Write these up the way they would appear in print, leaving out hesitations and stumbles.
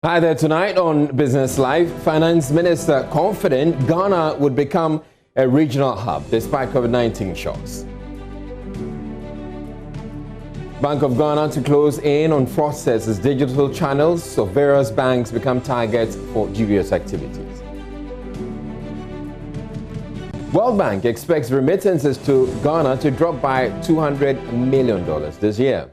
Hi there. Tonight on Business Live, Finance Minister confident Ghana would become a regional hub despite COVID-19 shocks. Bank of Ghana to close in on fraudsters as digital channels of various banks become targets for dubious activities. World Bank expects remittances to Ghana to drop by $200 million this year.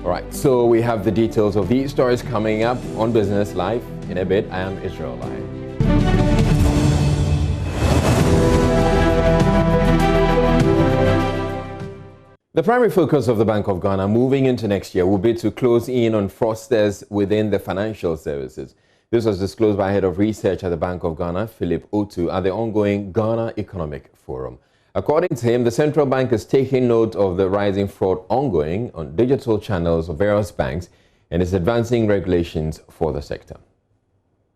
All right, so we have the details of these stories coming up on Business Live in a bit. I am Israel Live. The primary focus of the Bank of Ghana moving into next year will be to close in on fraudsters within the financial services. This was disclosed by Head of Research at the Bank of Ghana, Philip Otu, at the ongoing Ghana Economic Forum. According to him, the central bank is taking note of the rising fraud ongoing on digital channels of various banks and is advancing regulations for the sector.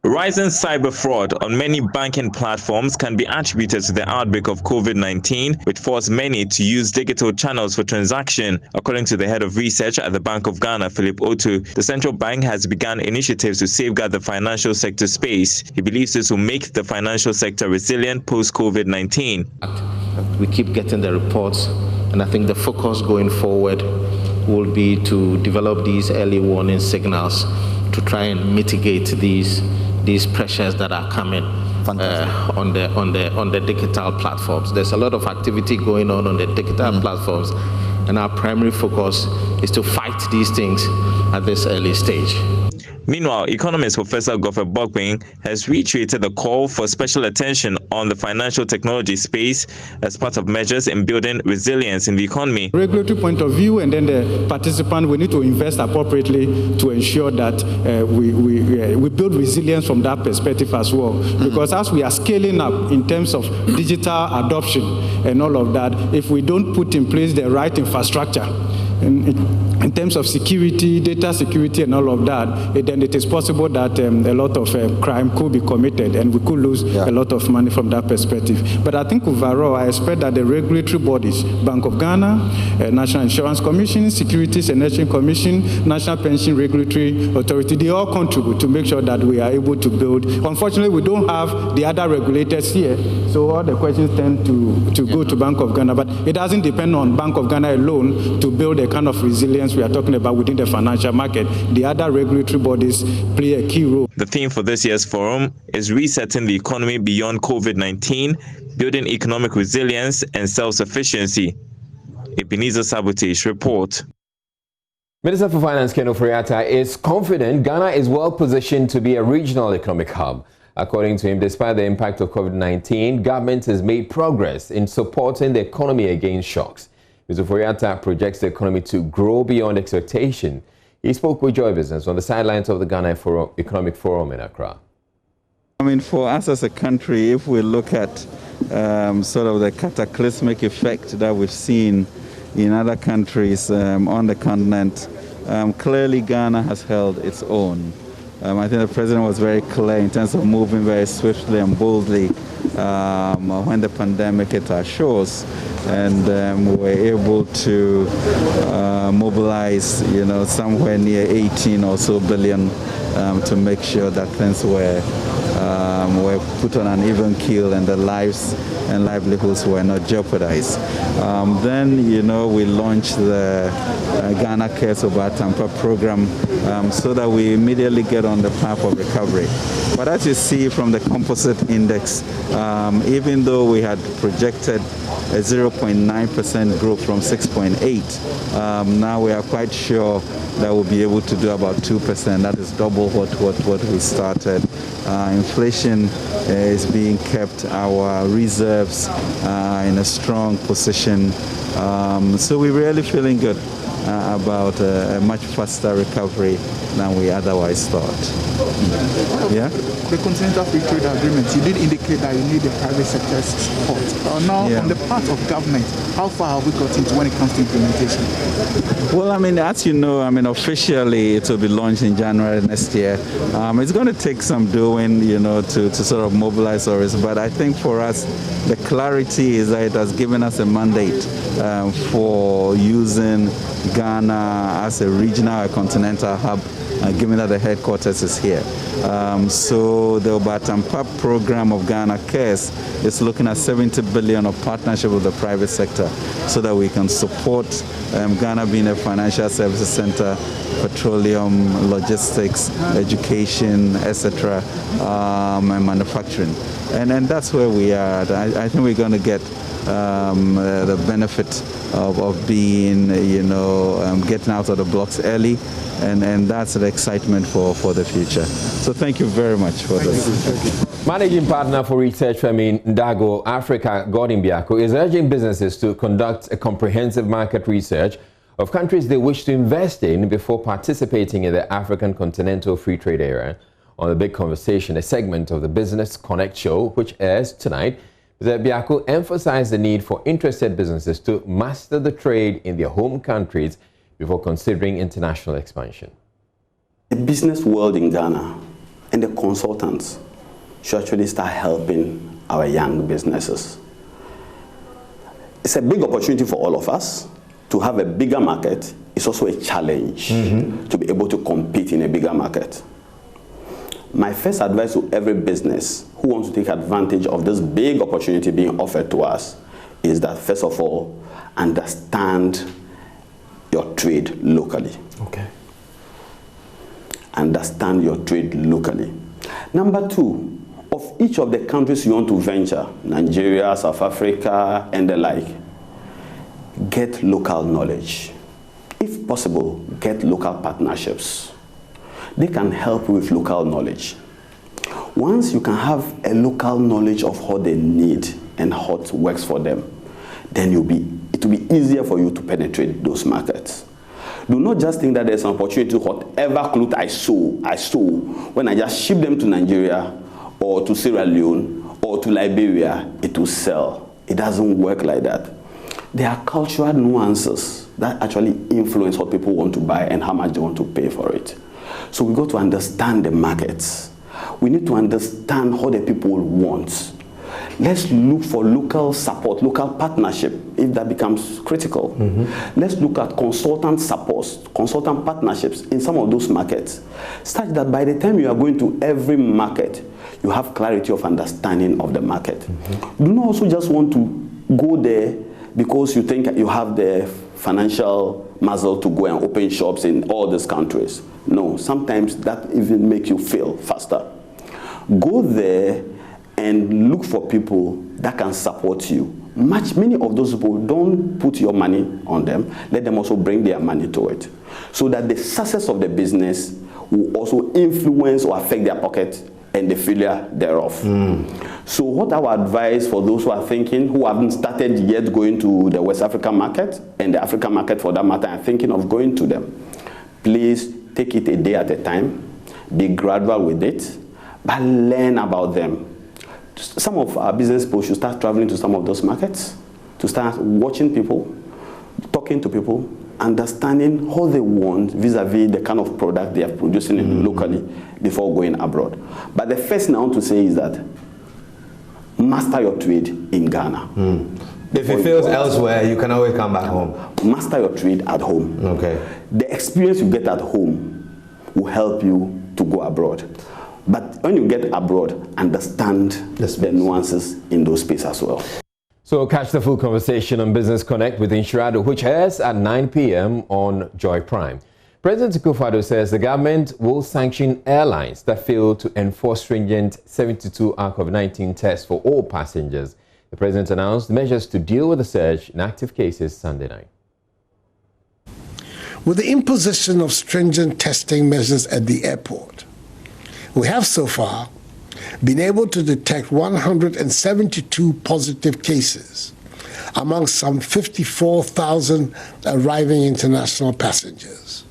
Rising cyber fraud on many banking platforms can be attributed to the outbreak of COVID-19, which forced many to use digital channels for transaction. According to the head of research at the Bank of Ghana, Philip Otu, the central bank has begun initiatives to safeguard the financial sector space. He believes this will make the financial sector resilient post-COVID-19. We keep getting the reports, and I think the focus going forward will be to develop these early warning signals to try and mitigate these pressures that are coming on the digital platforms. There's a lot of activity going on the digital platforms, and our primary focus is to fight these things at this early stage. Meanwhile, economist Professor Godfrey Bogbin has reiterated the call for special attention on the financial technology space as part of measures in building resilience in the economy. Regulatory point of view, and then the participant, we need to invest appropriately to ensure that we build resilience from that perspective as well. Because as we are scaling up in terms of digital adoption and all of that, if we don't put in place the right infrastructure, in terms of security, data security and all of that, then it is possible that a lot of crime could be committed and we could lose a lot of money from that perspective. But I think overall, I expect that the regulatory bodies, Bank of Ghana, National Insurance Commission, Securities and Exchange Commission, National Pension Regulatory Authority, they all contribute to make sure that we are able to build. Unfortunately, we don't have the other regulators here, so all the questions tend to go to Bank of Ghana, but it doesn't depend on Bank of Ghana alone to build a kind of resilience we are talking about within the financial market. The other regulatory bodies play a key role. The theme for this year's forum is resetting the economy beyond COVID-19, building economic resilience and self-sufficiency. Ebenezer Sabotage report. Minister for Finance Ken Ofori-Atta is confident Ghana is well positioned to be a regional economic hub. According to him, despite the impact of COVID-19, government has made progress in supporting the economy against shocks. Mr. Ofori-Atta projects the economy to grow beyond expectation. He spoke with Joy Business on the sidelines of the Ghana Economic Forum in Accra. I mean, for us as a country, if we look at sort of the cataclysmic effect that we've seen in other countries on the continent, clearly Ghana has held its own. I think the president was very clear in terms of moving very swiftly and boldly when the pandemic hit our shores, and we were able to mobilize, somewhere near 18 or so billion to make sure that things were put on an even keel and the lives and livelihoods were not jeopardized. Then, we launched the Ghana Cares Over Tampa program so that we immediately get on the path of recovery. But as you see from the composite index, even though we had projected a 0.9% growth from 6.8, now we are quite sure that we'll be able to do about 2%. That is double what we started. Inflation is being kept, our reserves in a strong position. So we're really feeling good about a much faster recovery than we otherwise thought. Yeah? The Continental Free Trade Agreement, you did indicate that you need the private sector's support. Now, on the part of government, how far have we gotten to when it comes to implementation? Well, as you know, officially it will be launched in January next year. It's going to take some doing, to sort of mobilize our risk. But I think for us, the clarity is that it has given us a mandate for using Ghana as a regional or continental hub, given that the headquarters is here. So the Obatampa program of Ghana Cares is looking at 70 billion of partnership with the private sector so that we can support Ghana being a financial services center, petroleum, logistics, education, etc., and manufacturing. And that's where we are. I think we're going to get the benefit of being, getting out of the blocks early, and that's the excitement for the future. So thank you very much for this. Managing partner for research firm in Ndago, Africa, Gordon Biako, is urging businesses to conduct a comprehensive market research of countries they wish to invest in before participating in the African Continental Free Trade Area. On The Big Conversation, a segment of the Business Connect show, which airs tonight, Mr. Biako emphasized the need for interested businesses to master the trade in their home countries before considering international expansion. The business world in Ghana and the consultants should actually start helping our young businesses. It's a big opportunity for all of us to have a bigger market. It's also a challenge to be able to compete in a bigger market. My first advice to every business who wants to take advantage of this big opportunity being offered to us is that, first of all, understand your trade locally. Okay. Understand your trade locally. Number two, of each of the countries you want to venture, Nigeria, South Africa, and the like, get local knowledge. If possible, get local partnerships. They can help you with local knowledge. Once you can have a local knowledge of what they need and what works for them, then it will be easier for you to penetrate those markets. Do not just think that there's an opportunity, whatever cloth I sew, when I just ship them to Nigeria or to Sierra Leone or to Liberia, it will sell. It doesn't work like that. There are cultural nuances that actually influence what people want to buy and how much they want to pay for it. So we got to understand the markets. We need to understand what the people want. Let's look for local support, local partnership, if that becomes critical. Let's look at consultant supports, consultant partnerships in some of those markets, such that by the time you are going to every market, you have clarity of understanding of the market. Do not also just want to go there because you think you have the financial muscle to go and open shops in all these countries. No, sometimes that even makes you fail faster. Go there and look for people that can support you. Many of those people, don't put your money on them. Let them also bring their money to it, so that the success of the business will also influence or affect their pocket and the failure thereof. So what I would advise for those who are thinking, who haven't started yet going to the West African market and the African market for that matter, and thinking of going to them, please take it a day at a time, be gradual with it, but learn about them. Some of our business people should start traveling to some of those markets, to start watching people, talking to people, understanding how they want vis-a-vis the kind of product they are producing locally before going abroad. But the first thing I want to say is that master your trade in Ghana. If it fails elsewhere, you can always come back home. Master your trade at home. Okay. The experience you get at home will help you to go abroad. But when you get abroad, understand the nuances in those spaces as well. So catch the full conversation on Business Connect with Insurado, which airs at 9 p.m. on Joy Prime. President Kufuor says the government will sanction airlines that fail to enforce stringent 72-hour COVID-19 tests for all passengers. The president announced measures to deal with the surge in active cases Sunday night. With the imposition of stringent testing measures at the airport, we have so far been able to detect 172 positive cases among some 54,000 arriving international passengers.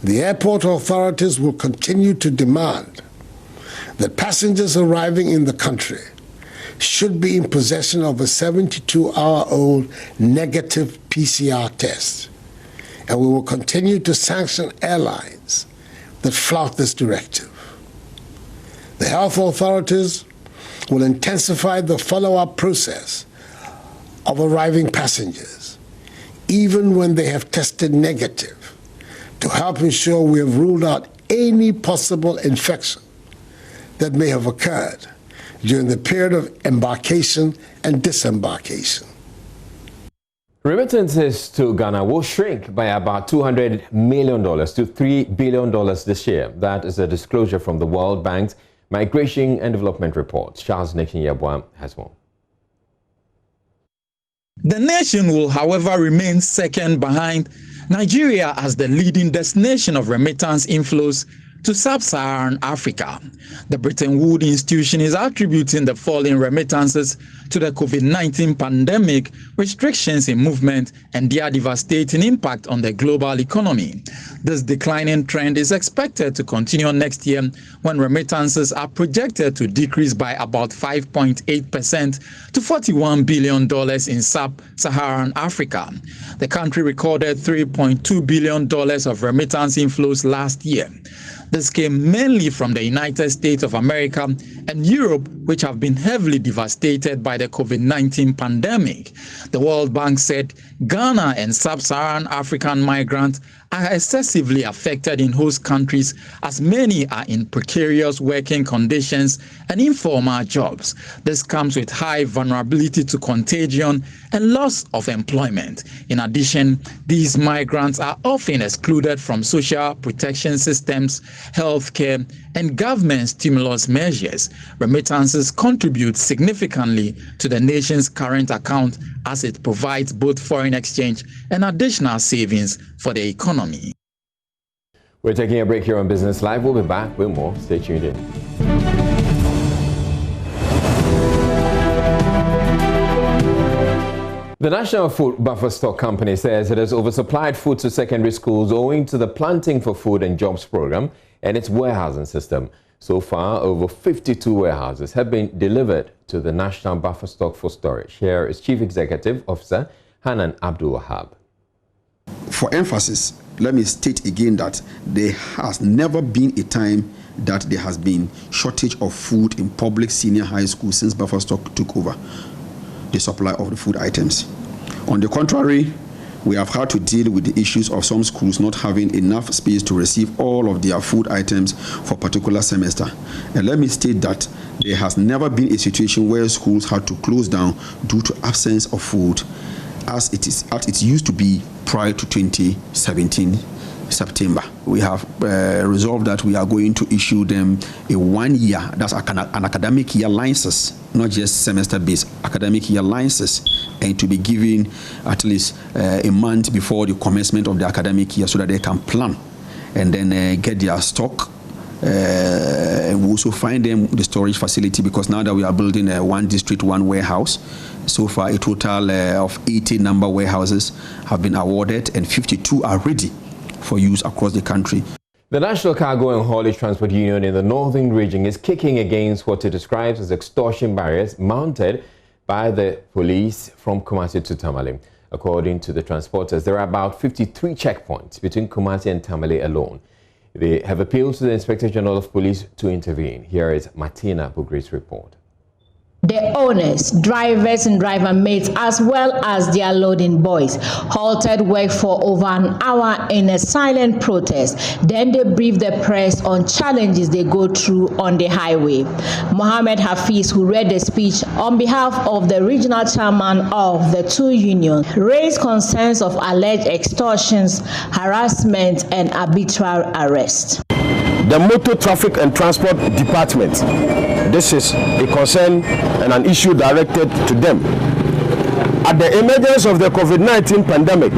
The airport authorities will continue to demand that passengers arriving in the country should be in possession of a 72-hour-old negative PCR test, and we will continue to sanction airlines that flout this directive. The health authorities will intensify the follow-up process of arriving passengers, even when they have tested negative, to help ensure we have ruled out any possible infection that may have occurred during the period of embarkation and disembarkation. Remittances to Ghana will shrink by about $200 million to $3 billion this year. That is a disclosure from the World Bank's Migration and Development Report. Charles Nixon Yabwa has more. The nation will, however, remain second behind Nigeria as the leading destination of remittance inflows to sub-Saharan Africa. The Bretton Woods institution is attributing the fall in remittances to the COVID-19 pandemic, restrictions in movement, and their devastating impact on the global economy. This declining trend is expected to continue next year, when remittances are projected to decrease by about 5.8% to $41 billion in sub-Saharan Africa. The country recorded $3.2 billion of remittance inflows last year. This came mainly from the United States of America and Europe, which have been heavily devastated by the COVID-19 pandemic. The World Bank said Ghana and sub-Saharan African migrants are excessively affected in host countries, as many are in precarious working conditions and informal jobs. This comes with high vulnerability to contagion and loss of employment. In addition, these migrants are often excluded from social protection systems, healthcare, and government stimulus measures. Remittances contribute significantly to the nation's current account, as it provides both foreign exchange and additional savings for the economy. We're taking a break here on Business Live. We'll be back with more. Stay tuned in. The National Food Buffer Stock Company says it has oversupplied food to secondary schools owing to the Planting for Food and Jobs program and its warehousing system. So far, over 52 warehouses have been delivered to the National Buffer Stock for storage. Here is Chief Executive Officer Hanan Abdul Wahab. For emphasis, let me state again that there has never been a time that there has been shortage of food in public senior high school since Buffer Stock took over the supply of the food items. On the contrary, we have had to deal with the issues of some schools not having enough space to receive all of their food items for a particular semester. And let me state that there has never been a situation where schools had to close down due to absence of food as it used to be prior to 2017 September. We have resolved that we are going to issue them a 1 year, that's an academic year license, not just semester-based, academic year license, and to be given at least a month before the commencement of the academic year so that they can plan and then get their stock. And we also find them the storage facility, because now that we are building a one district, one warehouse, so far a total of 80 number warehouses have been awarded and 52 are ready for use across the country. The National Cargo and Haulage Transport Union in the northern region is kicking against what it describes as extortion barriers mounted by the police from Kumasi to Tamale. According to the transporters, there are about 53 checkpoints between Kumasi and Tamale alone. They have appealed to the Inspector General of Police to intervene. Here is Martina Bugri's report. The owners, drivers and driver mates, as well as their loading boys, halted work for over an hour in a silent protest. Then they briefed the press on challenges they go through on the highway. Mohammed Hafiz, who read the speech on behalf of the regional chairman of the two unions, raised concerns of alleged extortions, harassment, and arbitrary arrest. The Motor Traffic and Transport Department, this is a concern and an issue directed to them. At the emergence of the COVID-19 pandemic,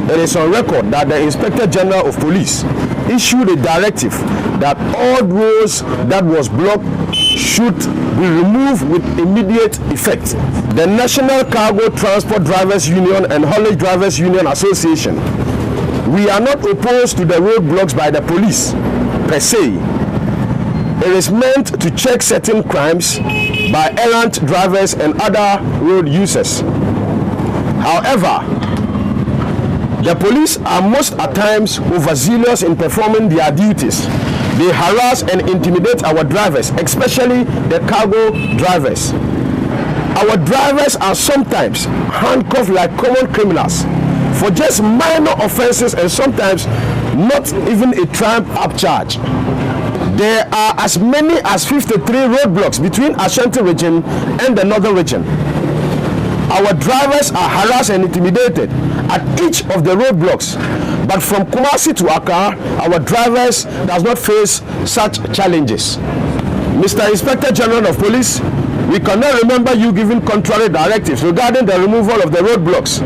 it is on record that the Inspector General of Police issued a directive that all roads that was blocked should be removed with immediate effect. The National Cargo Transport Drivers Union and Haulage Drivers Union Association, we are not opposed to the roadblocks by the police per se. It is meant to check certain crimes by errant drivers and other road users. However, the police are most at times overzealous in performing their duties. They harass and intimidate our drivers, especially the cargo drivers. Our drivers are sometimes handcuffed like common criminals, for just minor offenses and sometimes not even a trump-up charge. There are as many as 53 roadblocks between Ashanti region and the northern region. Our drivers are harassed and intimidated at each of the roadblocks, but from Kumasi to Accra, our drivers does not face such challenges. Mr. Inspector General of Police, we cannot remember you giving contrary directives regarding the removal of the roadblocks.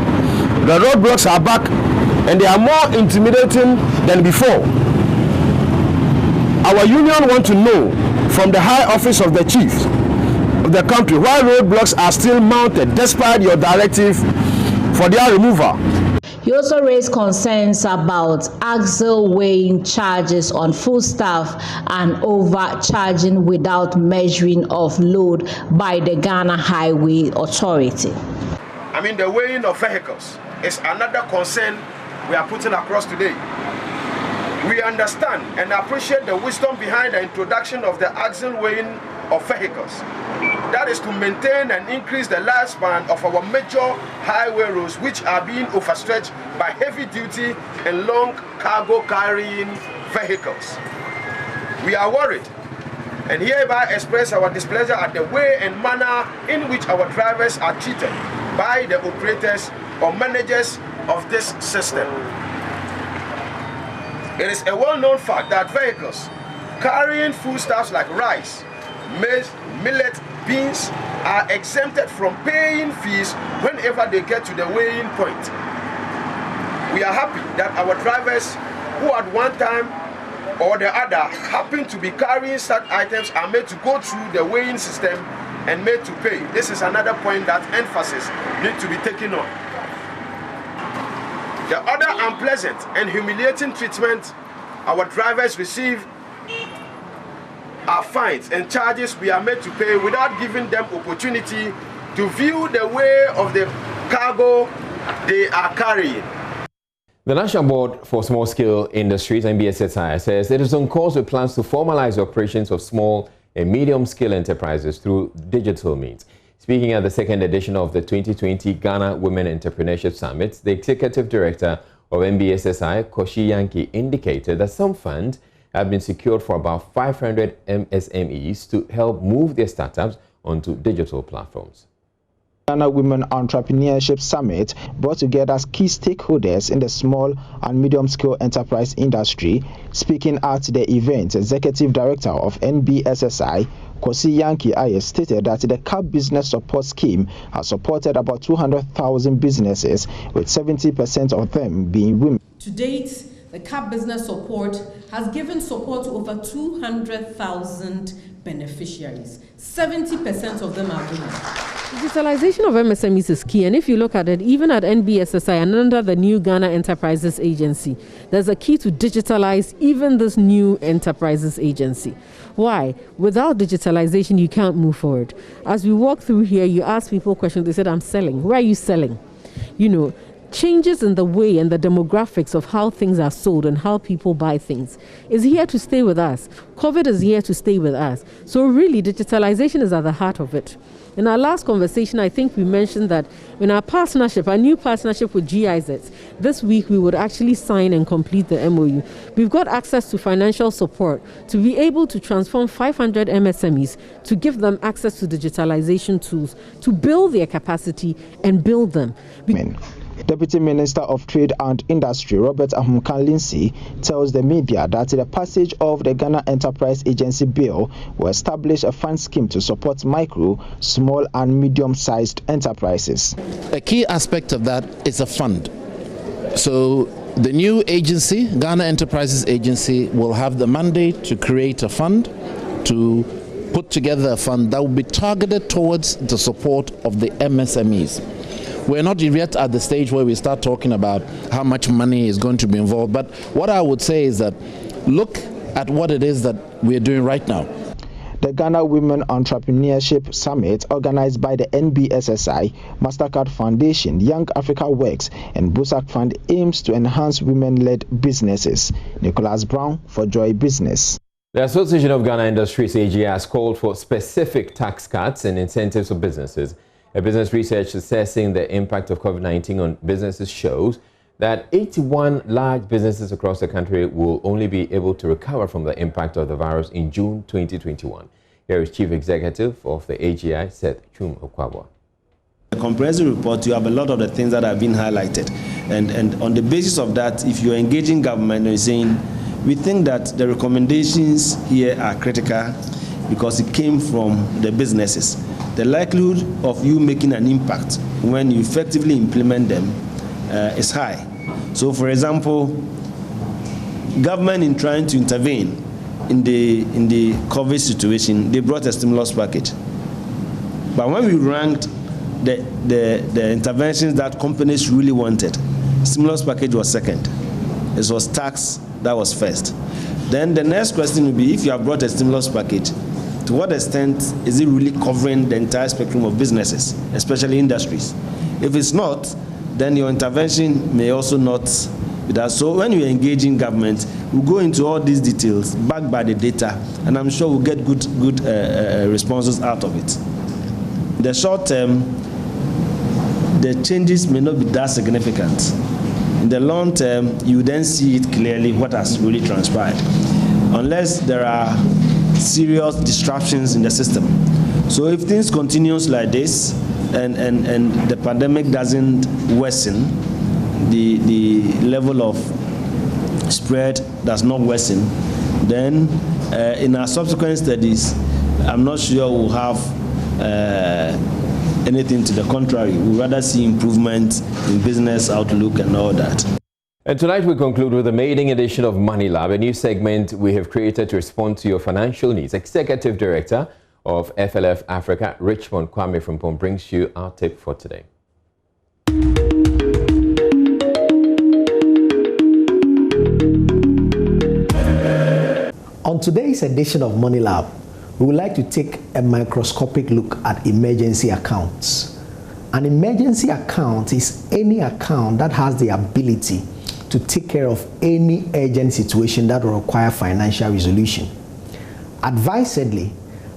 The roadblocks are back and they are more intimidating than before. Our union want to know from the high office of the chief of the country why roadblocks are still mounted despite your directive for their removal. He also raised concerns about axle weighing charges on foodstuff and overcharging without measuring of load by the Ghana Highway Authority. I mean, the weighing of vehicles is another concern we are putting across today. We understand and appreciate the wisdom behind the introduction of the axle weighing of vehicles. That is to maintain and increase the lifespan of our major highway roads, which are being overstretched by heavy duty and long cargo carrying vehicles. We are worried and hereby express our displeasure at the way and manner in which our drivers are treated by the operators or managers of this system. It is a well-known fact that vehicles carrying foodstuffs like rice, maize, millet, beans are exempted from paying fees whenever they get to the weighing point. We are happy that our drivers who at one time or the other happen to be carrying such items are made to go through the weighing system and made to pay. This is another point that emphasis needs to be taken on. The other unpleasant and humiliating treatment our drivers receive are fines and charges we are made to pay without giving them opportunity to view the way of the cargo they are carrying. The National Board for Small-Scale Industries, NBSSI, says it is on course with plans to formalize the operations of small and medium-scale enterprises through digital means. Speaking at the second edition of the 2020 Ghana Women Entrepreneurship Summit, the Executive Director of NBSSI, Koshi Yankee, indicated that some funds have been secured for about 500 MSMEs to help move their startups onto digital platforms. Ghana Women Entrepreneurship Summit brought together key stakeholders in the small and medium-scale enterprise industry. Speaking at the event, Executive Director of NBSSI, Kosi Yankee Aye, stated that the CAP Business Support Scheme has supported about 200,000 businesses, with 70% of them being women. To date, the CAP Business Support has given support to over 200,000 beneficiaries. 70% of them are women. Digitalization of MSMEs is key, and if you look at it, even at NBSSI and under the new Ghana Enterprises Agency, there's a key to digitalize even this new Enterprises Agency. Why? Without digitalization, you can't move forward. As we walk through here, you ask people questions, they said, I'm selling. Where are you selling? You know, changes in the way and the demographics of how things are sold and how people buy things is here to stay with us. COVID is here to stay with us. So really, digitalization is at the heart of it. In our last conversation, I think we mentioned that in our partnership, our new partnership with GIZ, this week we would actually sign and complete the MOU. We've got access to financial support to be able to transform 500 MSMEs, to give them access to digitalization tools, to build their capacity and build them. Deputy Minister of Trade and Industry, Robert Ahumkan Lindsay, tells the media that the passage of the Ghana Enterprise Agency Bill will establish a fund scheme to support micro, small and medium-sized enterprises. A key aspect of that is a fund. So the new agency, Ghana Enterprises Agency, will have the mandate to create a fund, to put together a fund that will be targeted towards the support of the MSMEs. We're not yet at the stage where we start talking about how much money is going to be involved, but what I would say is that look at what it is that we're doing right now. The Ghana Women Entrepreneurship Summit, organized by the NBSSI, MasterCard Foundation, Young Africa Works, and Busak Fund, aims to enhance women-led businesses. Nicholas Brown for Joy Business. The Association of Ghana Industries, AGI, has called for specific tax cuts and incentives for businesses. A business research assessing the impact of COVID-19 on businesses shows that 81 large businesses across the country will only be able to recover from the impact of the virus in June 2021. Here is Chief Executive of the AGI, Seth Chum Okwabwa. The comprehensive report, you have a lot of the things that have been highlighted. And on the basis of that, if you're engaging government and you're saying, we think that the recommendations here are critical because it came from the businesses. The likelihood of you making an impact when you effectively implement them is high. So, for example, government in trying to intervene in the COVID situation, they brought a stimulus package. But when we ranked the interventions that companies really wanted, stimulus package was second. It was tax that was first. Then the next question would be, if you have brought a stimulus package, to what extent is it really covering the entire spectrum of businesses, especially industries? If it's not, then your intervention may also not be that. So when you engage in government, we'll go into all these details, backed by the data, and I'm sure we'll get good responses out of it. In the short term, the changes may not be that significant. In the long term, you then see it clearly what has really transpired, unless there are serious disruptions in the system. So if things continues like this, and the pandemic doesn't worsen, the level of spread does not worsen, then in our subsequent studies, I'm not sure we'll have anything to the contrary. We'll rather see improvement in business outlook and all that. And tonight we conclude with a maiden edition of Money Lab, a new segment we have created to respond to your financial needs. Executive Director of FLF Africa, Richmond Kwame Frimpong, brings you our tip for today. On today's edition of Money Lab, we would like to take a microscopic look at emergency accounts. An emergency account is any account that has the ability to take care of any urgent situation that will require financial resolution. Advisedly,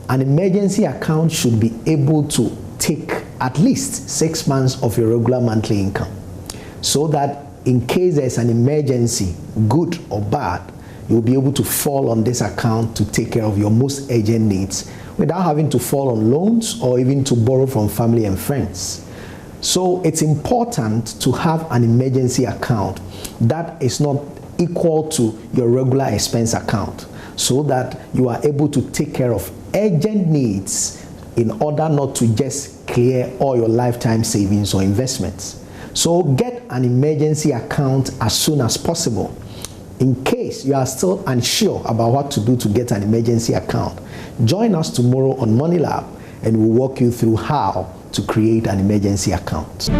an emergency account should be able to take at least 6 months of your regular monthly income, so that in case there's an emergency, good or bad, you'll be able to fall on this account to take care of your most urgent needs without having to fall on loans or even to borrow from family and friends. So it's important to have an emergency account that is not equal to your regular expense account, so that you are able to take care of urgent needs in order not to just clear all your lifetime savings or investments. So get an emergency account as soon as possible. In case you are still unsure about what to do to get an emergency account, join us tomorrow on Money Lab and we'll walk you through how to create an emergency account.